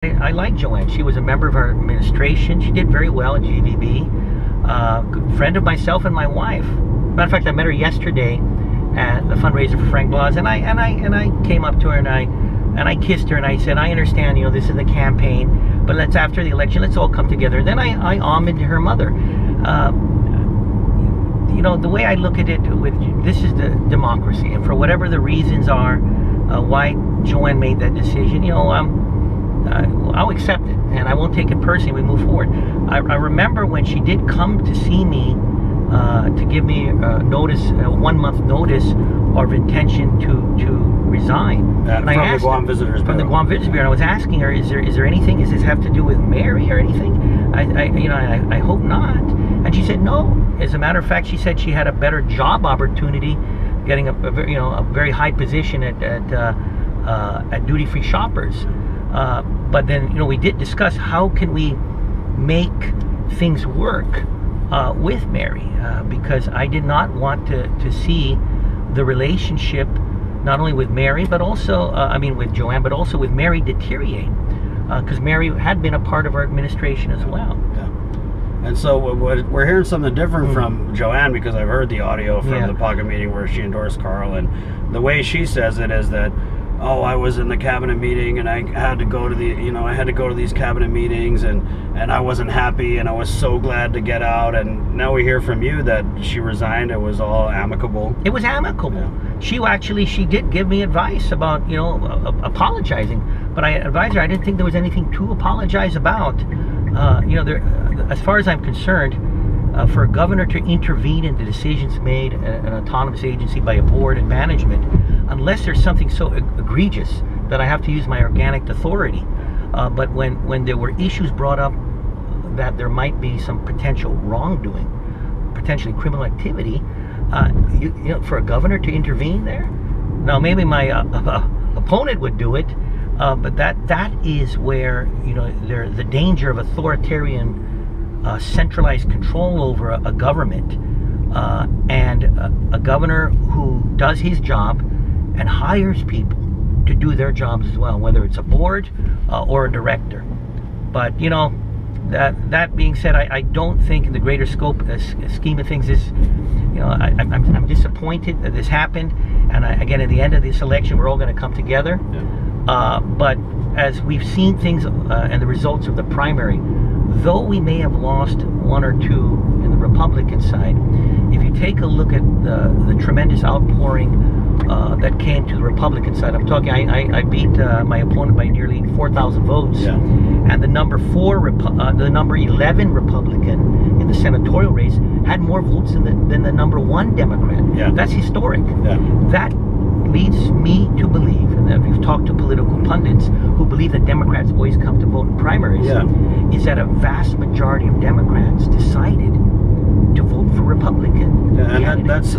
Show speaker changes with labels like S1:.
S1: I like Joanne. She was a member of our administration. She did very well at GVB. Good friend of myself and my wife. Matter of fact, I met her yesterday at the fundraiser for Frank Blas, and I came up to her and I kissed her and I said, I understand, you know, this is a campaign, but let's, after the election, let's all come together. Then I honored her mother. You know, the way I look at it, this is the democracy, and for whatever the reasons are why Joanne made that decision, you know, I'll accept it, and I won't take it personally. We move forward. I remember when she did come to see me to give me a 1 month notice of intention to resign.
S2: From the Guam Visitors Bureau.
S1: From the Guam Visitors Bureau. I was asking her, is there anything? Does this have to do with Mary or anything? I hope not. And she said no. As a matter of fact, she said she had a better job opportunity, getting a very high position at Duty Free Shoppers. But then, you know, we did discuss how can we make things work with Mary, because I did not want to see the relationship, not only with Mary, but also, with Joanne, but also with Mary deteriorate, because Mary had been a part of our administration as well.
S2: Yeah. And so we're hearing something different from Joanne, because I've heard the audio from the pocket meeting where she endorsed Carl, and the way she says it is that, oh, I was in the cabinet meeting and I had to go to these cabinet meetings, and I wasn't happy, and I was so glad to get out. And now we hear from you that she resigned. It was all amicable. It was amicable. Yeah. She did give me advice about, you know, apologizing, but I advised her I didn't think there was anything to apologize about. You know, as far as I'm concerned, for a governor to intervene in the decisions made at an autonomous agency by a board and management, unless there's something so egregious that I have to use my organic authority. But when there were issues brought up that there might be some potential wrongdoing, potentially criminal activity, you know, for a governor to intervene there? Now, maybe my opponent would do it, but that is where, you know, the danger of authoritarian centralized control over a government, and a governor who does his job and hires people to do their jobs as well, whether it's a board or a director. But, you know, that being said, I don't think in the greater scope, scheme of things, this, you know, I'm disappointed that this happened. And again, at the end of this election, we're all going to come together. Yeah. But as we've seen things and the results of the primary, though we may have lost one or two in the Republican side, if you take a look at the tremendous outpouring that came to the Republican side, I'm talking, I beat my opponent by nearly 4,000 votes, and the number 11 Republican in the senatorial race had more votes than the number 1 Democrat. Yeah. That's historic. Yeah. That leads me to believe, and if you've talked to political pundits who believe that Democrats always come to vote in primaries, is that a vast majority of Democrats decided to vote for Republican. Yeah, and that's